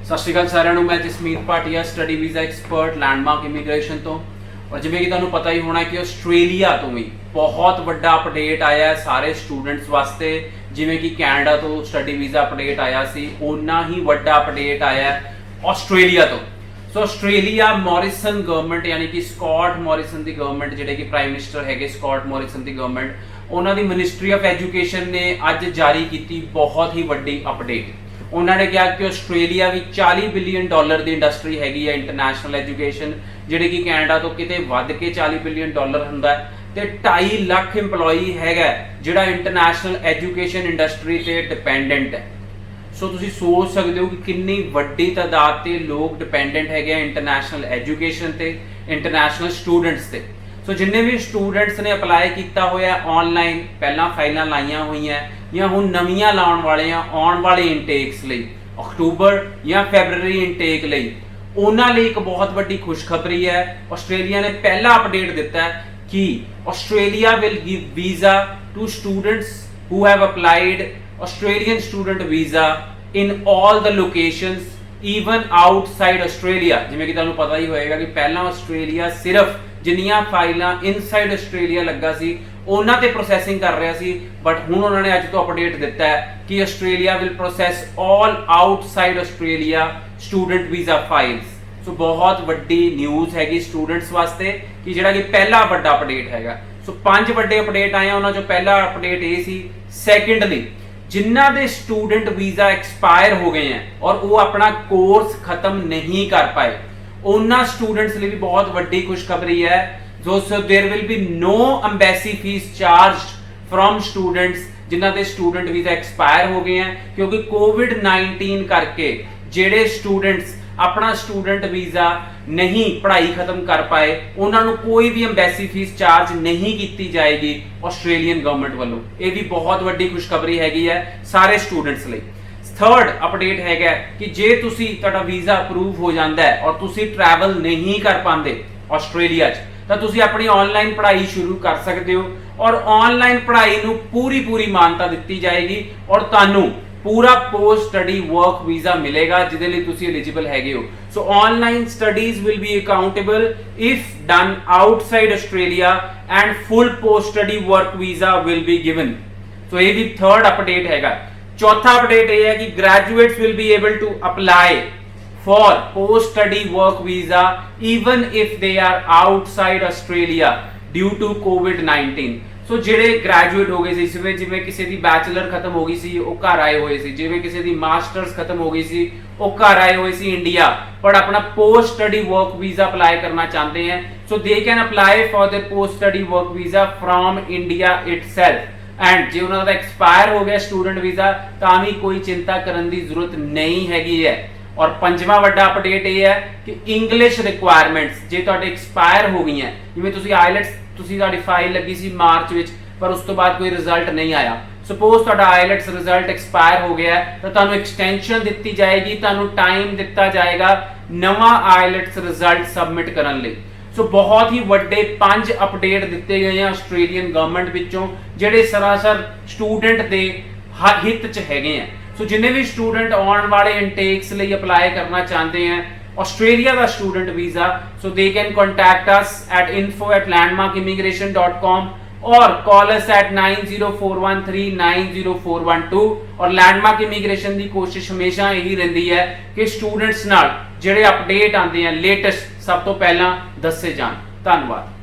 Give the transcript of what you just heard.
सत श्री अकाल सारिਆਂ ਨੂੰ मैं Jasmeet Bhatia study visa expert landmark immigration तो और जिवें कि तुहानूं पता ही होना कि आस्ट्रेलिया तो भी बहुत बड़ा अपडेट आया है सारे स्टूडेंट्स वास्ते। जिवें कि कैनेडा तो स्टडी वीज़ा अपडेट आया सी, उन्ना ही बड़ा अपडेट आया है आस्ट्रेलिया तो। सो आस्ट्रेलिया मॉरिसन गवर्नमेंट यानी कि स्कॉट मॉरिसन की गवर्नमेंट जिहड़े कि प्राइम मिनिस्टर है स्कॉट मॉरिसन की गवर्नमेंट, उन्होंने मिनिस्ट्री ऑफ एजुकेशन ने अज जारी की बहुत ही वड्डी अपडेट। उन्होंने कहा कि आस्ट्रेलिया भी $40 बिलियन की इंडस्ट्री हैगी है इंटरनेशनल एजुकेशन, जिहड़ी कि कैनेडा तो किते वध के $40 बिलियन हुंदा है ते 2.5 लाख इंपलॉई हैगा जिहड़ा इंटरनेशनल एजुकेशन इंडस्ट्री ते डिपेंडेंट है। सो तुसीं सोच सकते हो कि कितनी वड्डी तादाद ते लोग डिपेंडेंट हैगे इंटरनेशनल एजुकेशन ते इंटरनेशनल स्टूडेंट्स ते। सो जिन्ने भी स्टूडेंट्स ने अपलाई किया होया ऑनलाइन पहला फाइलां लाइयां हुई हैं या हुण नवीं लाउण वाले आउण वाले इंटेक्स लई अक्तूबर या फैबररी इंटेक लई उन्हां लई एक बहुत वड्डी खुशखबरी है। आस्ट्रेलिया ने पहला अपडेट दिता है कि Australia will give visa to students who have applied Australian student visa in all the locations even outside Australia. जिवें कि तुहानूं पता ही होएगा कि पहला आस्ट्रेलिया सिर्फ जिन्नियां फाइलां इनसाइड आस्ट्रेलिया लगा सी उन्हां ते प्रोसैसिंग कर रहा सी, बट हुण उन्होंने अज तो अपडेट दिता है कि Australia will process all outside Australia student visa files. So बहुत वड्डी न्यूज़ हैगी स्टूडेंट्स वास्ते कि जिहड़ा कि पहला वड्डा अपडेट हैगा। सो 5 वड्डे अपडेट आए, उन्हां चों पहला अपडेट ये सी। सैकेंडली, जिन्हां दे स्टूडेंट वीज़ा एक्सपायर हो गए हैं और वो अपना कोर्स खत्म नहीं कर पाए, उन्हां स्टूडेंट्स लिए भी बहुत वड्डी खुशखबरी है। So there will be no embassy fee charge from students जिन्हां दे स्टूडेंट वीज़ा एक्सपायर हो गए हैं, क्योंकि कोविड-19 करके जेडे स्टूडेंट्स अपना स्टूडेंट वीज़ा नहीं पढ़ाई खत्म कर पाए उन्होंने कोई भी एम्बेसी फीस चार्ज नहीं की जाएगी आस्ट्रेलियन गवर्नमेंट वालों। ये भी बहुत वड्डी खुशखबरी हैगी है सारे स्टूडेंट्स लिए। थर्ड अपडेट हैगा कि जे तुसी तुहाडा वीज़ा अप्रूव हो जाता है और तुसी ट्रैवल नहीं कर पाते आस्ट्रेलिया तो तुसी अपनी ऑनलाइन पढ़ाई शुरू कर सकते हो और ऑनलाइन पढ़ाई नूं पूरी मानता दी जाएगी और तुहानूं पूरा पोस्ट स्टडी वर्क वीज़ा मिलेगा जिहदे लई तुसी एलिजिबल हैगे हो। So online studies will be accountable if done outside Australia and full post study work visa will be given. So ये भी थर्ड अपडेट हैगा। चौथा अपडेट यह है कि graduates will be able to apply for post study work visa even if they are outside Australia due to कोविड-19। So जिहड़े graduate हो गए सी, जिवें किसी दी बैचलर खत्म हो गई सी वो घर आए हुए सी, जिवें किसी दी मास्टर्स खत्म हो गई सी वो घर आए हुए सी इंडिया, पर अपना post study work visa apply करना चाहते हैं। So they can apply for their post study work visa from India itself and जे उन्होंने एक्सपायर हो गया स्टूडेंट वीज़ा तां भी कोई चिंता करने की जरूरत नहीं हैगी है। और पंजवां वड्डा अपडेट ये है कि इंग्लिश रिक्वायरमेंट्स जे तुहाडे एक्सपायर हो गई हैं, जिवें तुसीं आईलैट्स तुसीं तुहाडी फाइल लगी सी मार्च विच पर उस तो बाद कोई रिजल्ट नहीं आया, सपोज तुहाडा आईलैट्स रिजल्ट एक्सपायर हो गया तो तुहानूं एक्सटेंशन दी जाएगी, तुहानूं टाइम दिता जाएगा नवा आईलैट्स रिजल्ट सबमिट करने लई। सो बहुत ही वड्डे 5 अपडेट दिते गए हैं आस्ट्रेलियन गवर्नमेंट विचों जिहड़े सरासर स्टूडेंट दे हित च हैगे हैं। सो जिन्ने भी स्टूडेंट आने वाले इंटेक्स लिए अप्लाई करना चाहते हैं ऑस्ट्रेलिया का student visa, so they can contact us at info@landmarkimmigration.com और कॉल अस एट 9041390412। और लैंडमार्क इमीग्रेशन की कोशिश हमेशा यही रहिंदी है कि स्टूडेंट्स नाल जिहड़े अपडेट आते हैं लेटेस्ट सब तो पहला दसे जान। धन्यवाद।